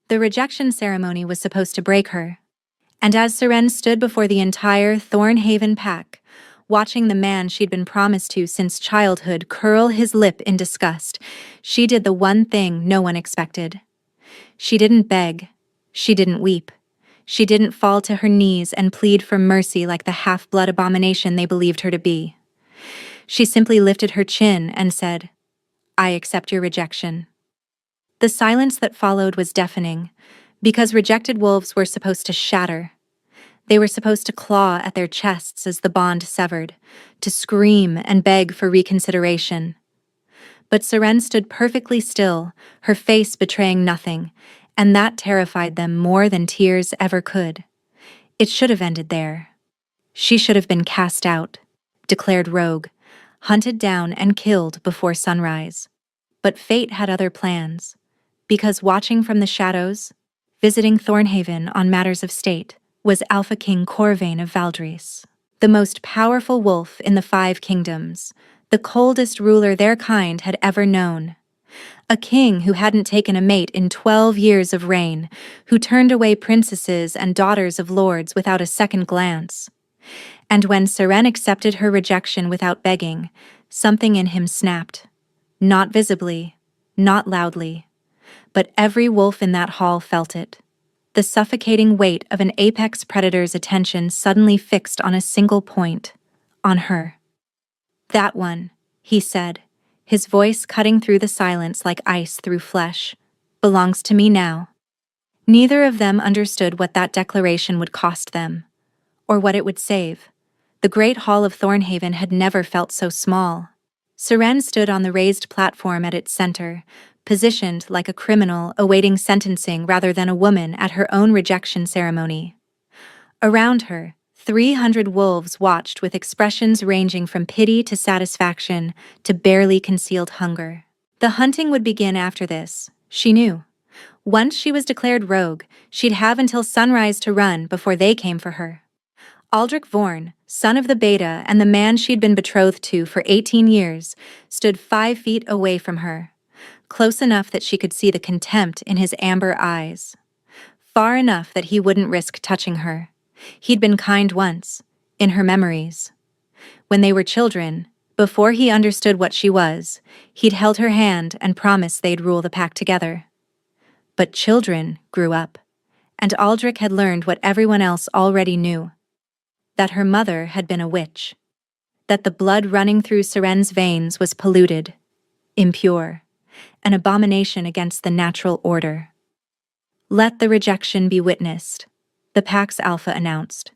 The rejection ceremony was supposed to break her. And as Seren stood before the entire Thornhaven pack, watching the man she'd been promised to since childhood curl his lip in disgust, she did the one thing no one expected. She didn't beg. She didn't weep. She didn't fall to her knees and plead for mercy like the half-blood abomination they believed her to be. She simply lifted her chin and said, "I accept your rejection." The silence that followed was deafening, because rejected wolves were supposed to shatter. They were supposed to claw at their chests as the bond severed, to scream and beg for reconsideration. But Seren stood perfectly still, her face betraying nothing, and that terrified them more than tears ever could. It should have ended there. She should have been cast out, declared rogue, hunted down and killed before sunrise. But fate had other plans, because watching from the shadows, visiting Thornhaven on matters of state, was Alpha King Corvain of Valdris, the most powerful wolf in the 5 kingdoms, the coldest ruler their kind had ever known. A king who hadn't taken a mate in 12 years of reign, who turned away princesses and daughters of lords without a second glance. And when Seren accepted her rejection without begging, something in him snapped. Not visibly, not loudly, but every wolf in that hall felt it. The suffocating weight of an apex predator's attention suddenly fixed on a single point, on her. "That one," he said, his voice cutting through the silence like ice through flesh, "belongs to me now." Neither of them understood what that declaration would cost them, or what it would save. The great hall of Thornhaven had never felt so small. Seren stood on the raised platform at its center, positioned like a criminal awaiting sentencing rather than a woman at her own rejection ceremony. Around her, 300 wolves watched with expressions ranging from pity to satisfaction to barely concealed hunger. The hunting would begin after this, she knew. Once she was declared rogue, she'd have until sunrise to run before they came for her. Aldrich Vorn, son of the Beta and the man she'd been betrothed to for 18 years, stood 5 feet away from her, close enough that she could see the contempt in his amber eyes. Far enough that he wouldn't risk touching her. He'd been kind once, in her memories. When they were children, before he understood what she was, he'd held her hand and promised they'd rule the pack together. But children grew up, and Aldrich had learned what everyone else already knew. That her mother had been a witch. That the blood running through Seren's veins was polluted, impure, an abomination against the natural order. "Let the rejection be witnessed," the pack's alpha announced.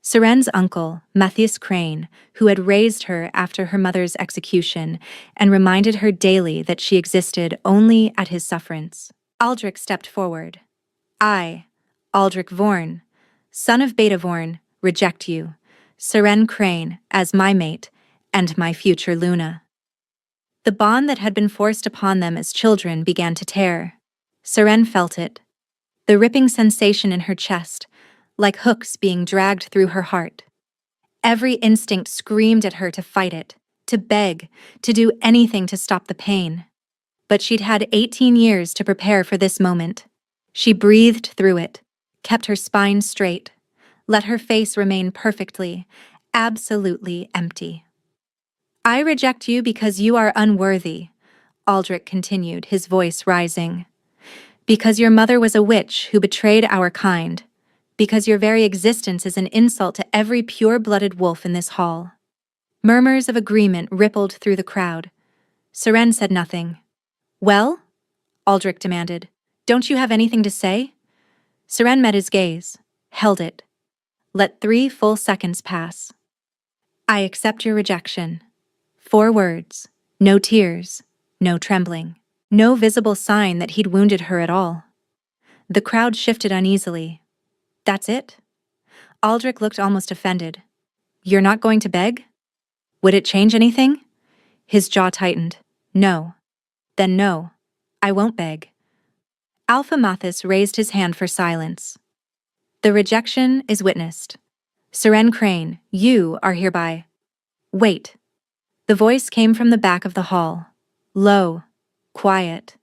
Seren's uncle, Matthias Crane, who had raised her after her mother's execution and reminded her daily that she existed only at his sufferance. Aldrich stepped forward. "I, Aldrich Vorn, son of Beta Vorn, reject you, Seren Crane, as my mate, and my future Luna." The bond that had been forced upon them as children began to tear. Seren felt it. The ripping sensation in her chest, like hooks being dragged through her heart. Every instinct screamed at her to fight it, to beg, to do anything to stop the pain. But she'd had 18 years to prepare for this moment. She breathed through it, kept her spine straight, let her face remain perfectly, absolutely empty. "I reject you because you are unworthy," Aldrich continued, his voice rising. "Because your mother was a witch who betrayed our kind. Because your very existence is an insult to every pure-blooded wolf in this hall." Murmurs of agreement rippled through the crowd. Seren said nothing. "Well?" Aldrich demanded. "Don't you have anything to say?" Seren met his gaze, held it. Let 3 full seconds pass. "I accept your rejection." 4 words, no tears, no trembling, no visible sign that he'd wounded her at all. The crowd shifted uneasily. "That's it?" Aldrich looked almost offended. "You're not going to beg? Would it change anything?" His jaw tightened. "No." "Then no. I won't beg." Alpha Mathis raised his hand for silence. "The rejection is witnessed. Seren Crane, you are hereby—" "Wait." The voice came from the back of the hall. Low, quiet,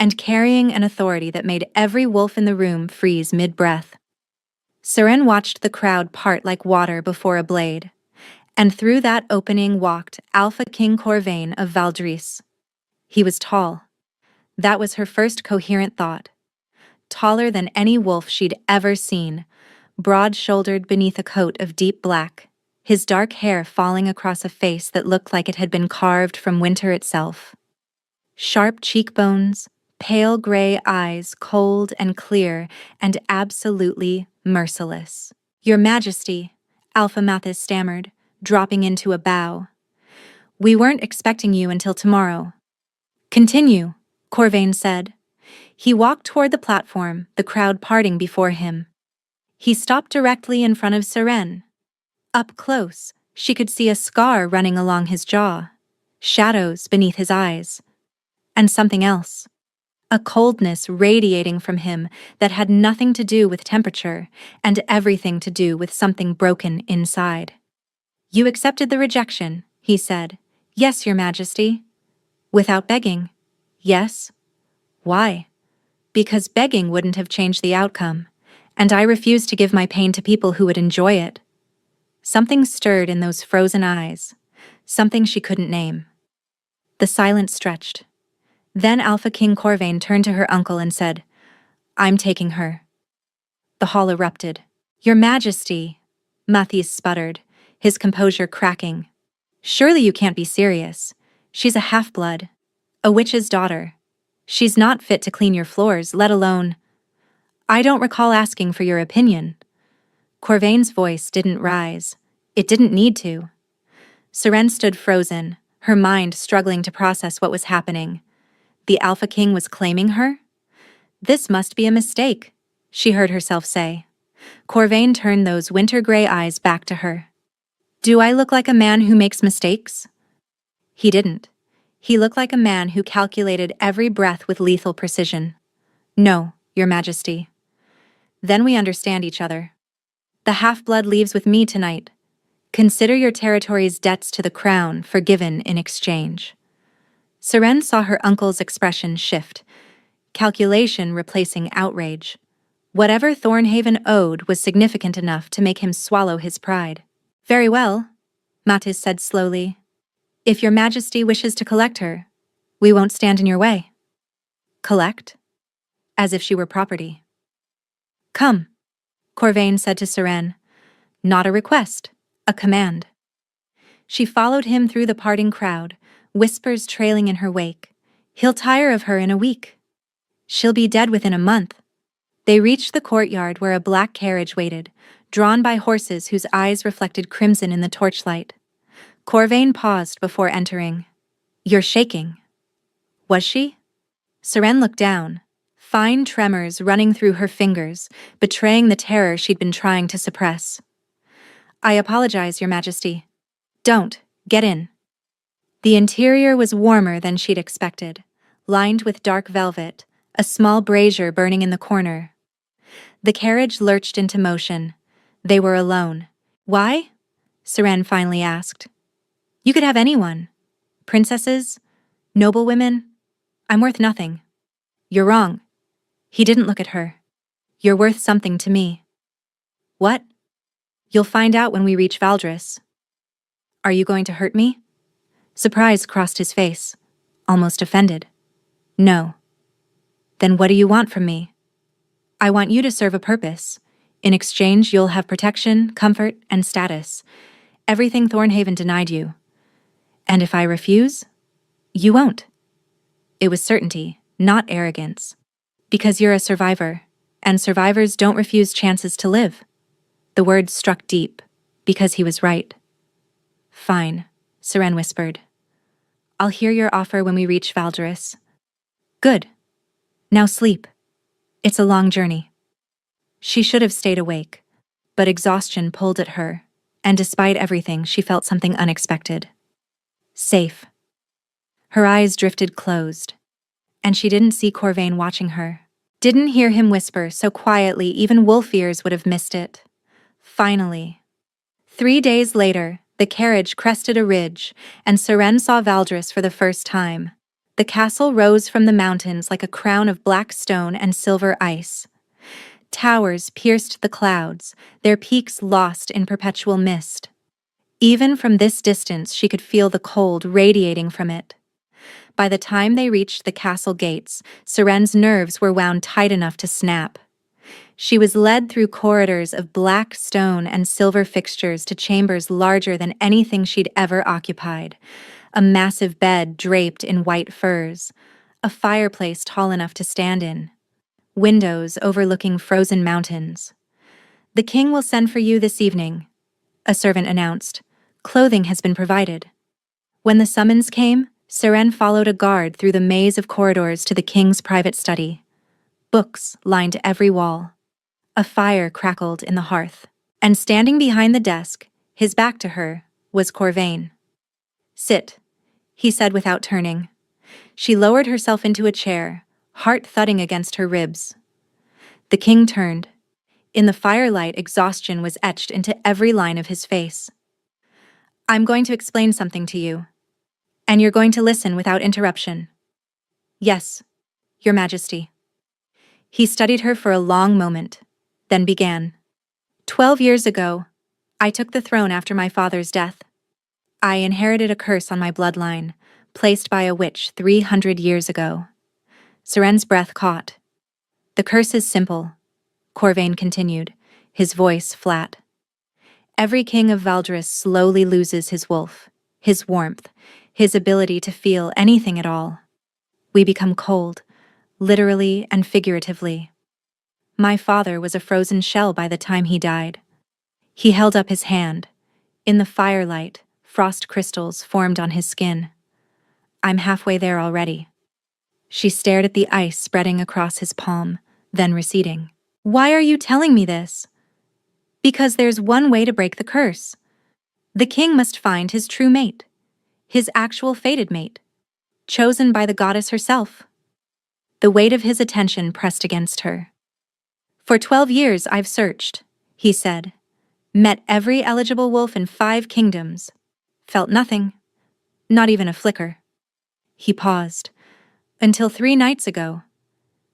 and carrying an authority that made every wolf in the room freeze mid-breath. Seren watched the crowd part like water before a blade, and through that opening walked Alpha King Corvain of Valdris. He was tall. That was her first coherent thought. Taller than any wolf she'd ever seen, broad-shouldered beneath a coat of deep black, his dark hair falling across a face that looked like it had been carved from winter itself. Sharp cheekbones, pale gray eyes, cold and clear, and absolutely merciless. "Your Majesty," Alpha Mathis stammered, dropping into a bow. "We weren't expecting you until tomorrow." "Continue," Corvain said. He walked toward the platform, the crowd parting before him. He stopped directly in front of Seren. Up close, she could see a scar running along his jaw, shadows beneath his eyes, and something else. A coldness radiating from him that had nothing to do with temperature and everything to do with something broken inside. "You accepted the rejection," he said. "Yes, Your Majesty." "Without begging." "Yes." "Why?" "Because begging wouldn't have changed the outcome, and I refuse to give my pain to people who would enjoy it." Something stirred in those frozen eyes, something she couldn't name. The silence stretched. Then Alpha King Corvain turned to her uncle and said, "I'm taking her." The hall erupted. "Your Majesty," Mathis sputtered, his composure cracking. "Surely you can't be serious. She's a half-blood, a witch's daughter. She's not fit to clean your floors, let alone—" "I don't recall asking for your opinion." Corvain's voice didn't rise. It didn't need to. Seren stood frozen, her mind struggling to process what was happening. The Alpha King was claiming her? "This must be a mistake," she heard herself say. Corvain turned those winter-gray eyes back to her. "Do I look like a man who makes mistakes?" He didn't. He looked like a man who calculated every breath with lethal precision. "No, Your Majesty." "Then we understand each other. The half-blood leaves with me tonight. Consider your territory's debts to the crown forgiven in exchange." Seren saw her uncle's expression shift, calculation replacing outrage. Whatever Thornhaven owed was significant enough to make him swallow his pride. "Very well," Mathis said slowly. "If Your Majesty wishes to collect her, we won't stand in your way." "Collect?" As if she were property. "Come," Corvain said to Seren. Not a request, a command. She followed him through the parting crowd, whispers trailing in her wake. He'll tire of her in a week. She'll be dead within a month. They reached the courtyard where a black carriage waited, drawn by horses whose eyes reflected crimson in the torchlight. Corvain paused before entering. "You're shaking." Was she? Seren looked down, fine tremors running through her fingers, betraying the terror she'd been trying to suppress. "I apologize, Your Majesty." "Don't. Get in." The interior was warmer than she'd expected, lined with dark velvet, a small brazier burning in the corner. The carriage lurched into motion. They were alone. "Why?" Seren finally asked. "You could have anyone. Princesses, noblewomen. I'm worth nothing." "You're wrong." He didn't look at her. "You're worth something to me." "What?" "You'll find out when we reach Valdris." "Are you going to hurt me?" Surprise crossed his face, almost offended. "No." "Then what do you want from me?" "I want you to serve a purpose. In exchange, you'll have protection, comfort, and status. Everything Thornhaven denied you. And if I refuse, you won't." It was certainty, not arrogance. "Because you're a survivor, and survivors don't refuse chances to live." The words struck deep, because he was right. "Fine," Seren whispered. "I'll hear your offer when we reach Valdris." "Good. Now sleep. It's a long journey." She should have stayed awake, but exhaustion pulled at her, and despite everything, she felt something unexpected. Safe. Her eyes drifted closed, and she didn't see Corvain watching her. Didn't hear him whisper so quietly even wolf ears would have missed it. Finally. 3 days later, the carriage crested a ridge, and Seren saw Valdris for the first time. The castle rose from the mountains like a crown of black stone and silver ice. Towers pierced the clouds, their peaks lost in perpetual mist. Even from this distance, she could feel the cold radiating from it. By the time they reached the castle gates, Seren's nerves were wound tight enough to snap. She was led through corridors of black stone and silver fixtures to chambers larger than anything she'd ever occupied. A massive bed draped in white furs, a fireplace tall enough to stand in, windows overlooking frozen mountains. "The king will send for you this evening," a servant announced. "Clothing has been provided." When the summons came, Seren followed a guard through the maze of corridors to the king's private study. Books lined every wall. A fire crackled in the hearth. And standing behind the desk, his back to her, was Corvain. "Sit," he said without turning. She lowered herself into a chair, heart thudding against her ribs. The king turned. In the firelight, exhaustion was etched into every line of his face. "I'm going to explain something to you. And you're going to listen without interruption." "Yes, Your Majesty." He studied her for a long moment, then began. 12 years ago, I took the throne after my father's death. I inherited a curse on my bloodline, placed by a witch 300 years ago. Seren's breath caught. "The curse is simple," Corvain continued, his voice flat. "Every king of Valdris slowly loses his wolf, his warmth, his ability to feel anything at all. We become cold, literally and figuratively. My father was a frozen shell by the time he died." He held up his hand. In the firelight, frost crystals formed on his skin. "I'm halfway there already." She stared at the ice spreading across his palm, then receding. "Why are you telling me this?" "Because there's one way to break the curse. The king must find his true mate, his actual fated mate, chosen by the goddess herself." The weight of his attention pressed against her. "For 12 years I've searched," he said. "Met every eligible wolf in 5 kingdoms. Felt nothing. Not even a flicker." He paused. "Until 3 nights ago."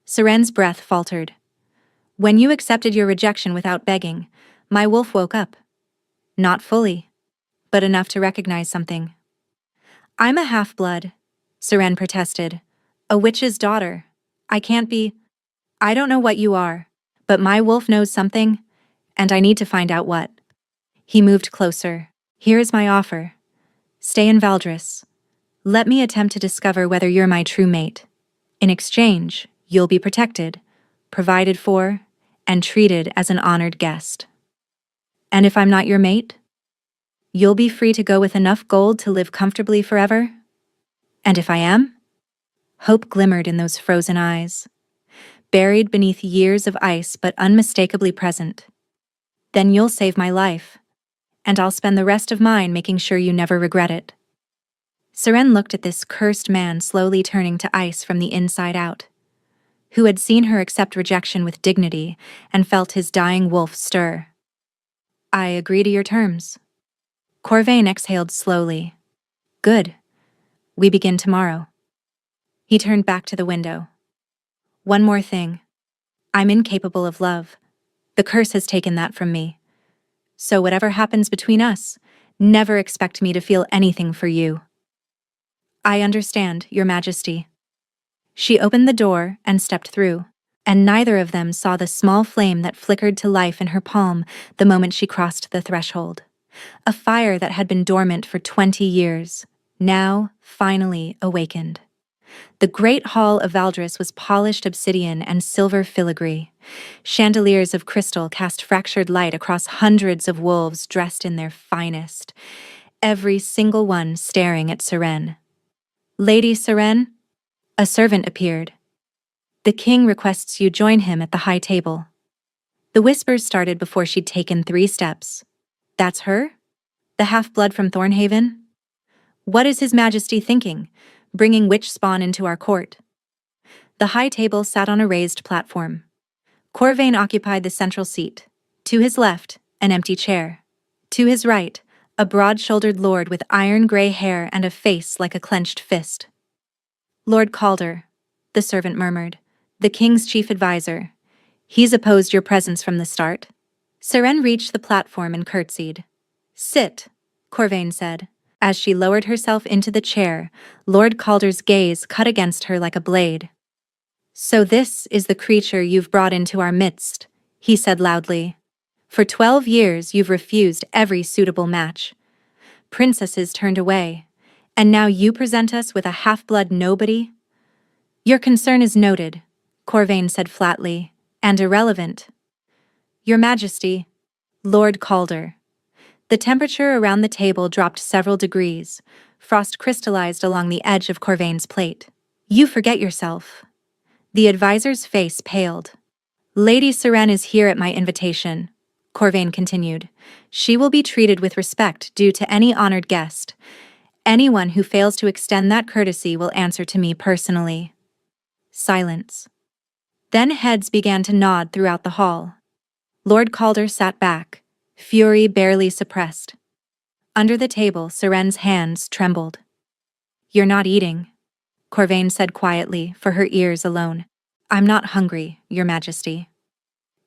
Seren's breath faltered. "When you accepted your rejection without begging, my wolf woke up. Not fully, but enough to recognize something." "I'm a half-blood," Seren protested. "A witch's daughter. I can't be—" "I don't know what you are, but my wolf knows something, and I need to find out what." He moved closer. "Here's my offer. Stay in Valdris. Let me attempt to discover whether you're my true mate. In exchange, you'll be protected, provided for, and treated as an honored guest. And if I'm not your mate, you'll be free to go with enough gold to live comfortably forever. And if I am?" Hope glimmered in those frozen eyes, buried beneath years of ice but unmistakably present. "Then you'll save my life, and I'll spend the rest of mine making sure you never regret it." Seren looked at this cursed man slowly turning to ice from the inside out, who had seen her accept rejection with dignity and felt his dying wolf stir. "I agree to your terms." Corvain exhaled slowly. "Good. We begin tomorrow." He turned back to the window. "One more thing. I'm incapable of love. The curse has taken that from me. So whatever happens between us, never expect me to feel anything for you." "I understand, Your Majesty." She opened the door and stepped through, and neither of them saw the small flame that flickered to life in her palm the moment she crossed the threshold. A fire that had been dormant for 20 years, now finally awakened. The great hall of Valdris was polished obsidian and silver filigree. Chandeliers of crystal cast fractured light across hundreds of wolves dressed in their finest, every single one staring at Seren. "Lady Seren?" A servant appeared. "The king requests you join him at the high table." The whispers started before she'd taken 3 steps. "That's her? The half-blood from Thornhaven? What is His Majesty thinking, bringing witch spawn into our court?" The high table sat on a raised platform. Corvain occupied the central seat. To his left, an empty chair. To his right, a broad-shouldered lord with iron-gray hair and a face like a clenched fist. Lord Calder, the servant murmured. The king's chief advisor. He's opposed your presence from the start. Seren reached the platform and curtsied. Sit, Corvain said. As she lowered herself into the chair, Lord Calder's gaze cut against her like a blade. So this is the creature you've brought into our midst, he said loudly. For 12 years you've refused every suitable match. Princesses turned away, and now you present us with a half-blood nobody? Your concern is noted, Corvain said flatly, and irrelevant. Your Majesty, Lord Calder. The temperature around the table dropped several degrees. Frost crystallized along the edge of Corvain's plate. You forget yourself. The advisor's face paled. Lady Seren is here at my invitation, Corvain continued. She will be treated with respect due to any honored guest. Anyone who fails to extend that courtesy will answer to me personally. Silence. Then heads began to nod throughout the hall. Lord Calder sat back, fury barely suppressed. Under the table, Seren's hands trembled. You're not eating, Corvain said quietly, for her ears alone. I'm not hungry, Your Majesty.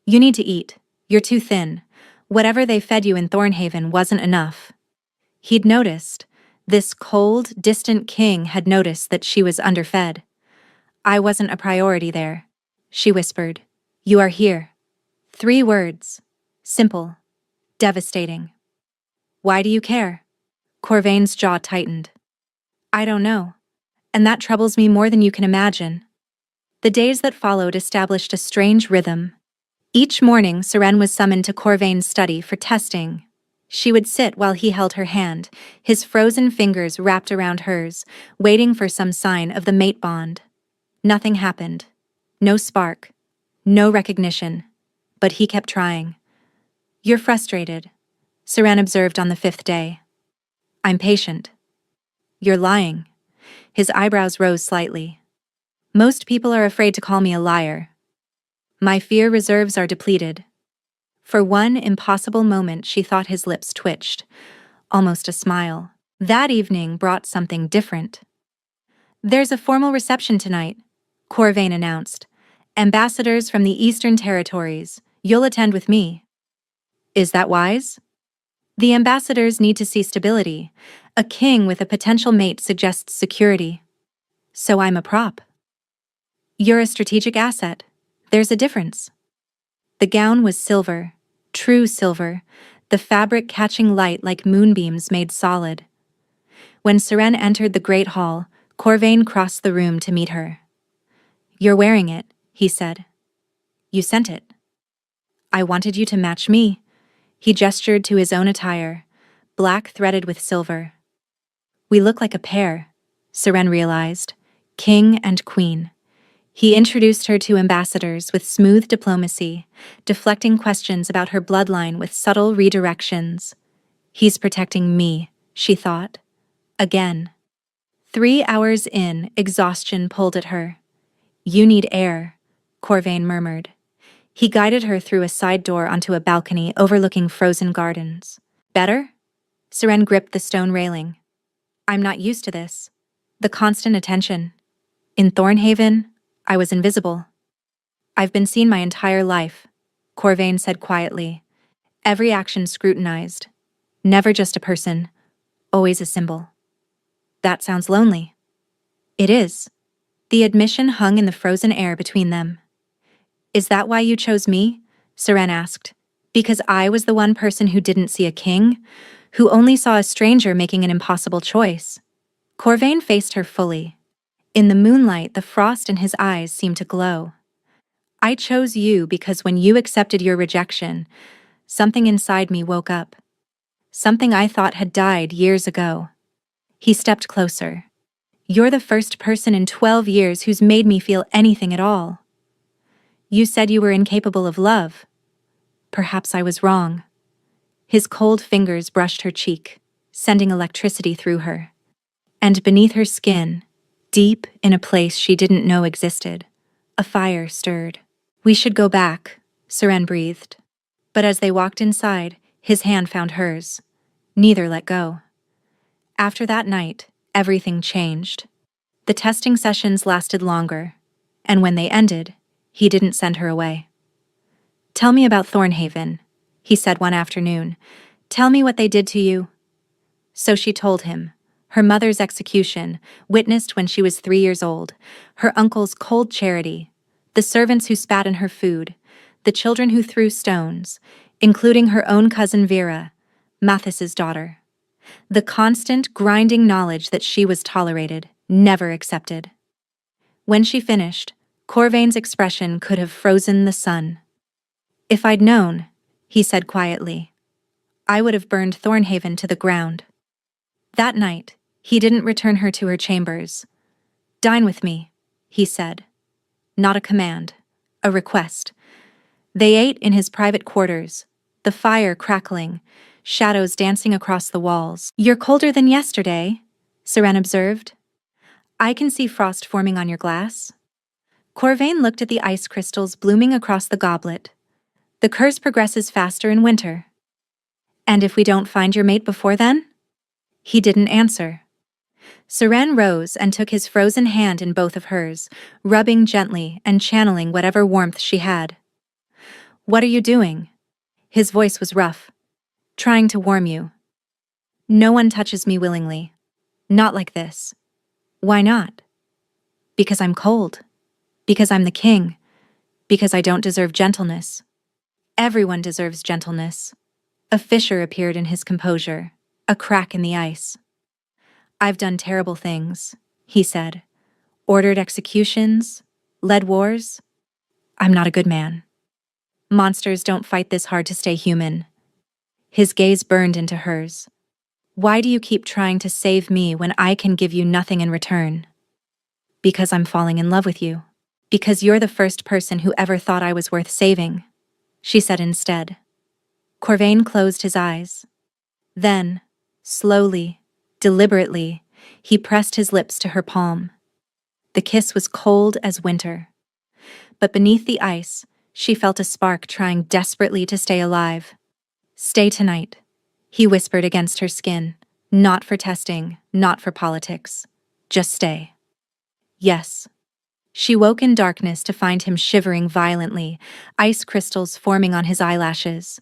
You need to eat. You're too thin. Whatever they fed you in Thornhaven wasn't enough. He'd noticed. This cold, distant king had noticed that she was underfed. I wasn't a priority there, she whispered. You are here. 3 words. Simple. Devastating. Why do you care? Corvain's jaw tightened. I don't know. And that troubles me more than you can imagine. The days that followed established a strange rhythm. Each morning, Seren was summoned to Corvain's study for testing. She would sit while he held her hand, his frozen fingers wrapped around hers, waiting for some sign of the mate bond. Nothing happened. No spark. No recognition. But he kept trying. You're frustrated, Seren observed on the 5th day. I'm patient. You're lying. His eyebrows rose slightly. Most people are afraid to call me a liar. My fear reserves are depleted. For one impossible moment she thought his lips twitched, almost a smile. That evening brought something different. There's a formal reception tonight, Corvain announced. Ambassadors from the Eastern Territories. You'll attend with me. Is that wise? The ambassadors need to see stability. A king with a potential mate suggests security. So I'm a prop. You're a strategic asset. There's a difference. The gown was silver, true silver, the fabric catching light like moonbeams made solid. When Seren entered the great hall, Corvain crossed the room to meet her. You're wearing it, he said. You sent it. I wanted you to match me. He gestured to his own attire, black threaded with silver. We look like a pair, Seren realized, king and queen. He introduced her to ambassadors with smooth diplomacy, deflecting questions about her bloodline with subtle redirections. He's protecting me, she thought. Again. 3 hours in, exhaustion pulled at her. You need air, Corvain murmured. He guided her through a side door onto a balcony overlooking frozen gardens. Better? Seren gripped the stone railing. I'm not used to this. The constant attention. In Thornhaven, I was invisible. I've been seen my entire life, Corvain said quietly. Every action scrutinized. Never just a person, always a symbol. That sounds lonely. It is. The admission hung in the frozen air between them. Is that why you chose me? Seren asked. Because I was the one person who didn't see a king, who only saw a stranger making an impossible choice. Corvain faced her fully. In the moonlight, the frost in his eyes seemed to glow. I chose you because when you accepted your rejection, something inside me woke up. Something I thought had died years ago. He stepped closer. You're the first person in 12 years who's made me feel anything at all. You said you were incapable of love. Perhaps I was wrong. His cold fingers brushed her cheek, sending electricity through her. And beneath her skin, deep in a place she didn't know existed, a fire stirred. We should go back, Seren breathed. But as they walked inside, his hand found hers. Neither let go. After that night, everything changed. The testing sessions lasted longer, and when they ended, he didn't send her away. "Tell me about Thornhaven," he said one afternoon. "Tell me what they did to you." So she told him. Her mother's execution, witnessed when she was 3 years old, her uncle's cold charity, the servants who spat in her food, the children who threw stones, including her own cousin Vera, Mathis's daughter. The constant, grinding knowledge that she was tolerated, never accepted. When she finished, Corvain's expression could have frozen the sun. "If I'd known," he said quietly, "I would have burned Thornhaven to the ground." That night, he didn't return her to her chambers. "Dine with me," he said. Not a command, a request. They ate in his private quarters, the fire crackling, shadows dancing across the walls. "You're colder than yesterday," Seren observed. "I can see frost forming on your glass." Corvain looked at the ice crystals blooming across the goblet. "The curse progresses faster in winter." "And if we don't find your mate before then?" He didn't answer. Seren rose and took his frozen hand in both of hers, rubbing gently and channeling whatever warmth she had. "What are you doing?" His voice was rough. "Trying to warm you." "No one touches me willingly. Not like this." "Why not?" "Because I'm cold. Because I'm the king. Because I don't deserve gentleness." "Everyone deserves gentleness." A fissure appeared in his composure, a crack in the ice. "I've done terrible things," he said. "Ordered executions, led wars. I'm not a good man. Monsters don't fight this hard to stay human." His gaze burned into hers. "Why do you keep trying to save me when I can give you nothing in return?" "Because I'm falling in love with you. Because you're the first person who ever thought I was worth saving," she said instead. Corvain closed his eyes. Then, slowly, deliberately, he pressed his lips to her palm. The kiss was cold as winter. But beneath the ice, she felt a spark trying desperately to stay alive. "Stay tonight," he whispered against her skin. "Not for testing, not for politics. Just stay." "Yes." She woke in darkness to find him shivering violently, ice crystals forming on his eyelashes.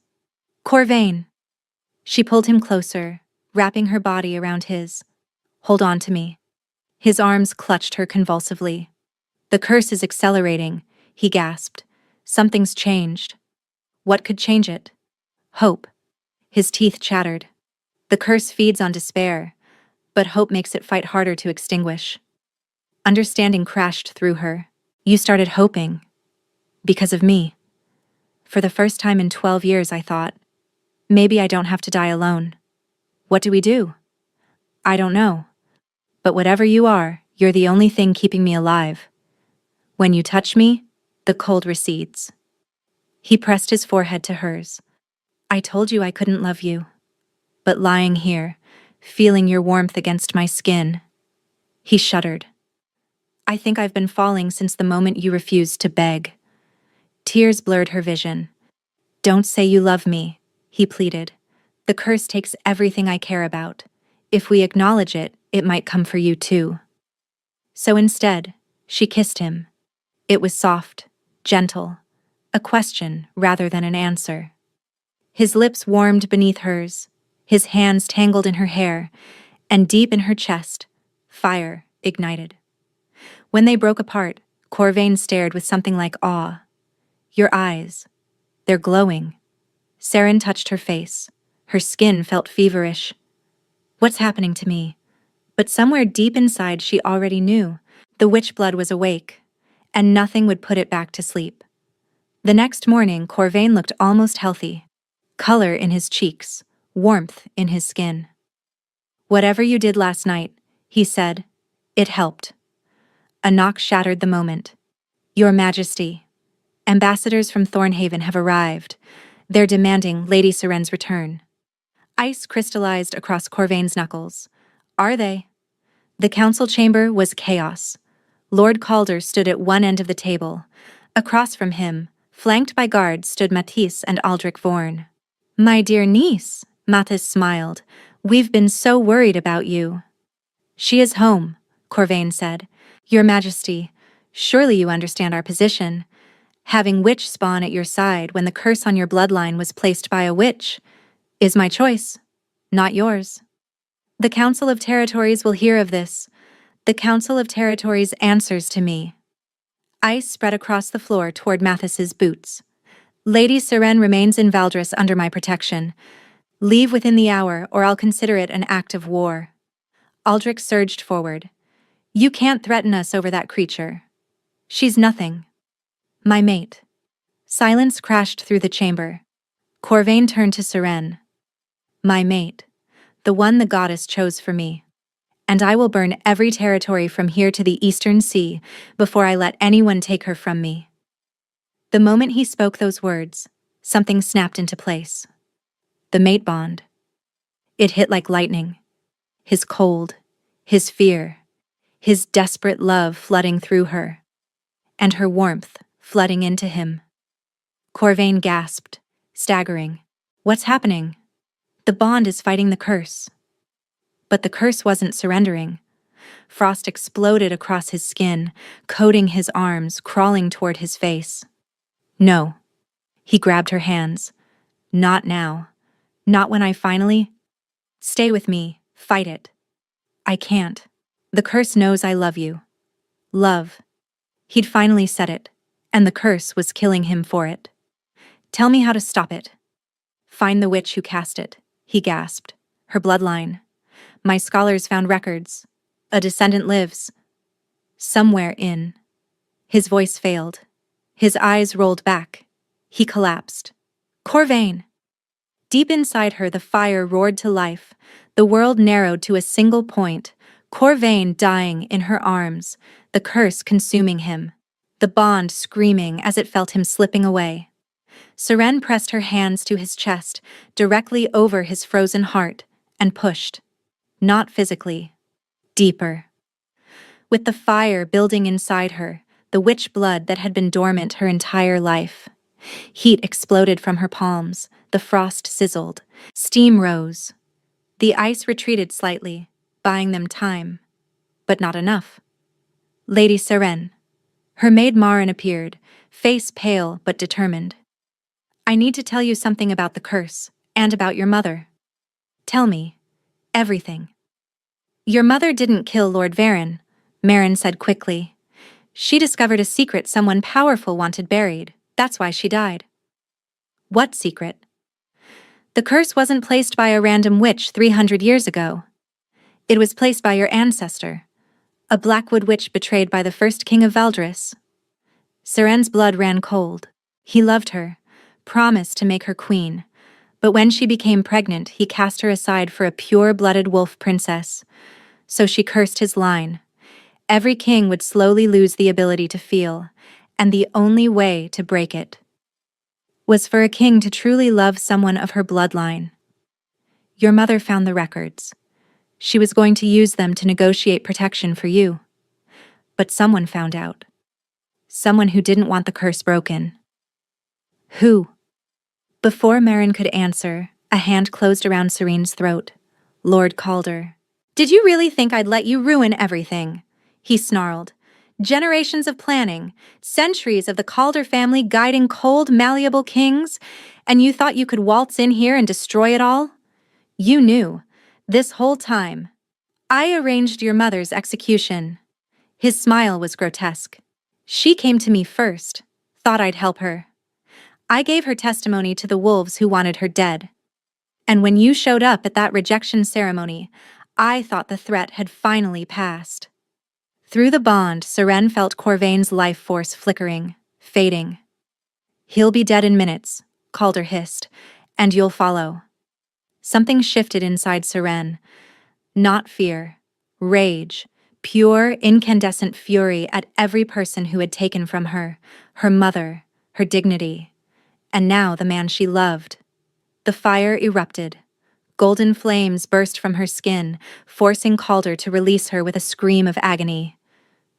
"Corvain!" She pulled him closer, wrapping her body around his. "Hold on to me." His arms clutched her convulsively. "The curse is accelerating," he gasped. "Something's changed." What could change it? Hope. His teeth chattered. "The curse feeds on despair, but hope makes it fight harder to extinguish." Understanding crashed through her. "You started hoping. Because of me." For the first time in 12 years, I thought, maybe I don't have to die alone. "What do we do?" "I don't know. But whatever you are, you're the only thing keeping me alive. When you touch me, the cold recedes." He pressed his forehead to hers. "I told you I couldn't love you. But lying here, feeling your warmth against my skin." He shuddered. "I think I've been falling since the moment you refused to beg." Tears blurred her vision. "Don't say you love me," he pleaded. "The curse takes everything I care about. If we acknowledge it, it might come for you too." So instead, she kissed him. It was soft, gentle, a question rather than an answer. His lips warmed beneath hers, his hands tangled in her hair, and deep in her chest, fire ignited. When they broke apart, Corvain stared with something like awe. "Your eyes. They're glowing." Seren touched her face. Her skin felt feverish. "What's happening to me?" But somewhere deep inside she already knew. The witch blood was awake, and nothing would put it back to sleep. The next morning, Corvain looked almost healthy. Color in his cheeks, warmth in his skin. "Whatever you did last night," he said, "it helped." A knock shattered the moment. "Your Majesty, ambassadors from Thornhaven have arrived. They're demanding Lady Seren's return." Ice crystallized across Corvain's knuckles. "Are they?" The council chamber was chaos. Lord Calder stood at one end of the table. Across from him, flanked by guards, stood Matisse and Aldrich Vorn. "My dear niece," Mathis smiled, "we've been so worried about you." "She is home," Corvain said. Your Majesty, surely you understand our position. Having witch spawn at your side when the curse on your bloodline was placed by a witch is my choice, not yours. The Council of Territories will hear of this. The Council of Territories answers to me. Ice spread across the floor toward Mathis's boots. Lady Seren remains in Valdris under my protection. Leave within the hour, or I'll consider it an act of war. Aldrich surged forward. You can't threaten us over that creature. She's nothing. My mate. Silence crashed through the chamber. Corvain turned to Seren. My mate. The one the goddess chose for me. And I will burn every territory from here to the Eastern Sea before I let anyone take her from me. The moment he spoke those words, something snapped into place. The mate bond. It hit like lightning. His cold, his fear, his desperate love flooding through her, and her warmth flooding into him. Corvain gasped, staggering. What's happening? The bond is fighting the curse. But the curse wasn't surrendering. Frost exploded across his skin, coating his arms, crawling toward his face. No. He grabbed her hands. Not now. Not when I finally... Stay with me. Fight it. I can't. The curse knows I love you. Love. He'd finally said it, and the curse was killing him for it. Tell me how to stop it. Find the witch who cast it, he gasped. Her bloodline. My scholars found records. A descendant lives. Somewhere in. His voice failed. His eyes rolled back. He collapsed. Corvain! Deep inside her, the fire roared to life. The world narrowed to a single point. Corvain dying in her arms, the curse consuming him. The bond screaming as it felt him slipping away. Seren pressed her hands to his chest, directly over his frozen heart, and pushed. Not physically. Deeper. With the fire building inside her, the witch blood that had been dormant her entire life. Heat exploded from her palms, the frost sizzled, steam rose. The ice retreated slightly, buying them time. But not enough. Lady Seren. Her maid Marin appeared, face pale but determined. I need to tell you something about the curse, and about your mother. Tell me. Everything. Your mother didn't kill Lord Varen, Marin said quickly. She discovered a secret someone powerful wanted buried. That's why she died. What secret? The curse wasn't placed by a random witch 300 years ago. It was placed by your ancestor, a Blackwood witch betrayed by the first king of Valdris. Seren's blood ran cold. He loved her, promised to make her queen, but when she became pregnant, he cast her aside for a pure-blooded wolf princess. So she cursed his line. Every king would slowly lose the ability to feel, and the only way to break it was for a king to truly love someone of her bloodline. Your mother found the records. She was going to use them to negotiate protection for you. But someone found out. Someone who didn't want the curse broken. Who? Before Marin could answer, a hand closed around Serene's throat. Lord Calder. Did you really think I'd let you ruin everything? He snarled. Generations of planning, centuries of the Calder family guiding cold, malleable kings, and you thought you could waltz in here and destroy it all? You knew, this whole time. I arranged your mother's execution. His smile was grotesque. She came to me first, thought I'd help her. I gave her testimony to the wolves who wanted her dead. And when you showed up at that rejection ceremony, I thought the threat had finally passed. Through the bond, Seren felt Corvain's life force flickering, fading. He'll be dead in minutes, Calder hissed, and you'll follow. Something shifted inside Seren. Not fear, rage, pure, incandescent fury at every person who had taken from her mother, her dignity, and now the man she loved. The fire erupted. Golden flames burst from her skin, forcing Calder to release her with a scream of agony.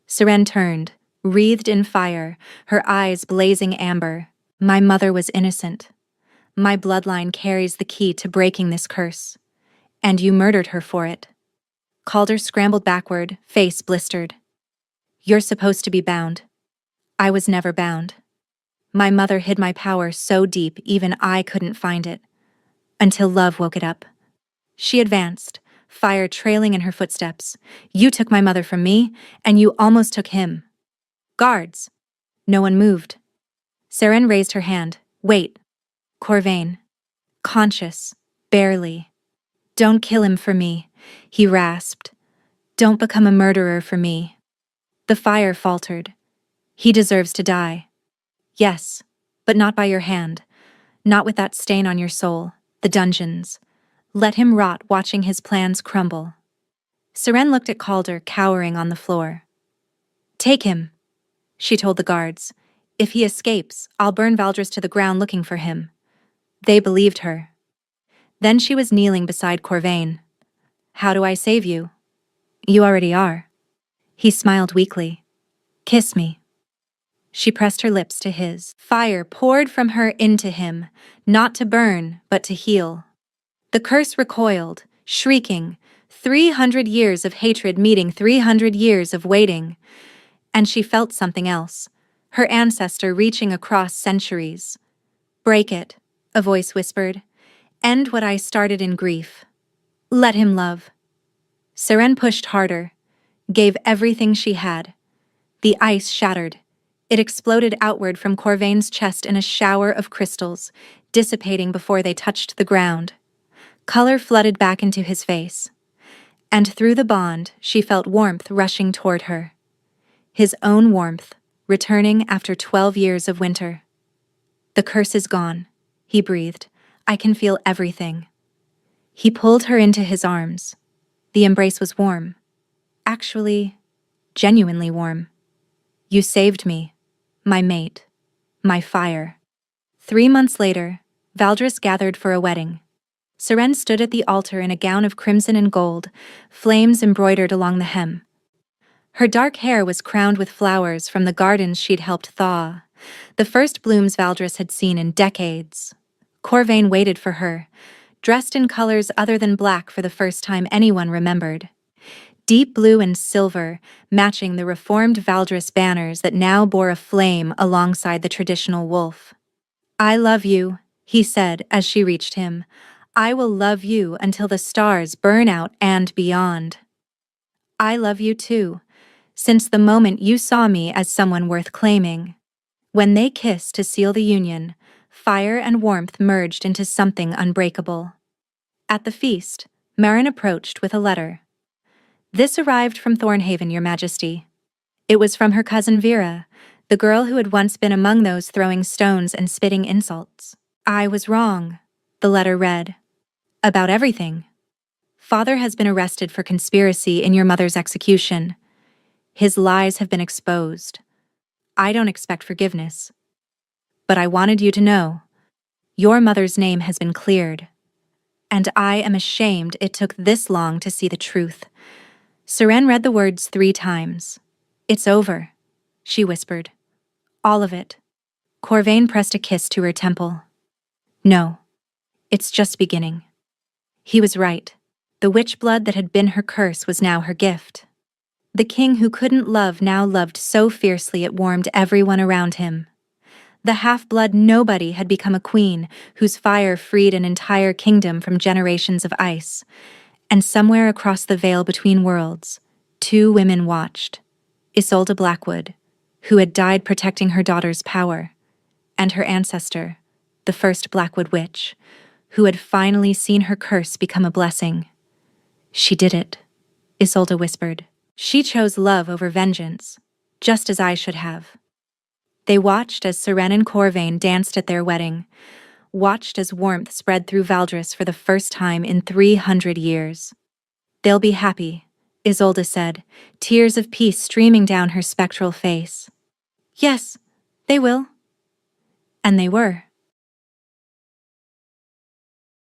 Seren turned, wreathed in fire, her eyes blazing amber. My mother was innocent. My bloodline carries the key to breaking this curse. And you murdered her for it. Calder scrambled backward, face blistered. You're supposed to be bound. I was never bound. My mother hid my power so deep even I couldn't find it. Until love woke it up. She advanced, fire trailing in her footsteps. You took my mother from me, and you almost took him. Guards! No one moved. Seren raised her hand. Wait. Corvain. Conscious. Barely. Don't kill him for me, he rasped. Don't become a murderer for me. The fire faltered. He deserves to die. Yes, but not by your hand. Not with that stain on your soul. The dungeons. Let him rot watching his plans crumble. Seren looked at Calder cowering on the floor. Take him, she told the guards. If he escapes, I'll burn Valdris to the ground looking for him. They believed her. Then she was kneeling beside Corvain. How do I save you? You already are. He smiled weakly. Kiss me. She pressed her lips to his. Fire poured from her into him, not to burn, but to heal. The curse recoiled, shrieking, 300 years of hatred meeting 300 years of waiting. And she felt something else, her ancestor reaching across centuries. Break it, a voice whispered. End what I started in grief. Let him love. Seren pushed harder, gave everything she had. The ice shattered. It exploded outward from Corvain's chest in a shower of crystals, dissipating before they touched the ground. Color flooded back into his face. And through the bond, she felt warmth rushing toward her. His own warmth, returning after 12 years of winter. The curse is gone, he breathed. I can feel everything. He pulled her into his arms. The embrace was warm. Actually, genuinely warm. You saved me, my mate, my fire. 3 months later, Valdris gathered for a wedding. Seren stood at the altar in a gown of crimson and gold, flames embroidered along the hem. Her dark hair was crowned with flowers from the gardens she'd helped thaw, the first blooms Valdris had seen in decades. Corvain waited for her, dressed in colors other than black for the first time anyone remembered. Deep blue and silver, matching the reformed Valdris banners that now bore a flame alongside the traditional wolf. I love you, he said as she reached him. I will love you until the stars burn out and beyond. I love you too, since the moment you saw me as someone worth claiming. When they kissed to seal the union, fire and warmth merged into something unbreakable. At the feast, Maren approached with a letter. This arrived from Thornhaven, Your Majesty. It was from her cousin Vera, the girl who had once been among those throwing stones and spitting insults. I was wrong, the letter read. About everything. Father has been arrested for conspiracy in your mother's execution. His lies have been exposed. I don't expect forgiveness. But I wanted you to know. Your mother's name has been cleared. And I am ashamed it took this long to see the truth. Seren read the words 3 times. It's over, she whispered. All of it. Corvain pressed a kiss to her temple. No, it's just beginning. He was right. The witch blood that had been her curse was now her gift. The king who couldn't love now loved so fiercely it warmed everyone around him. The half-blood nobody had become a queen whose fire freed an entire kingdom from generations of ice. And somewhere across the veil between worlds, 2 women watched. Isolde Blackwood, who had died protecting her daughter's power, and her ancestor, the first Blackwood witch, who had finally seen her curse become a blessing. She did it, Isolde whispered. She chose love over vengeance, just as I should have. They watched as Seren and Corvain danced at their wedding, watched as warmth spread through Valdris for the first time in 300 years. They'll be happy, Isolde said, tears of peace streaming down her spectral face. Yes, they will. And they were.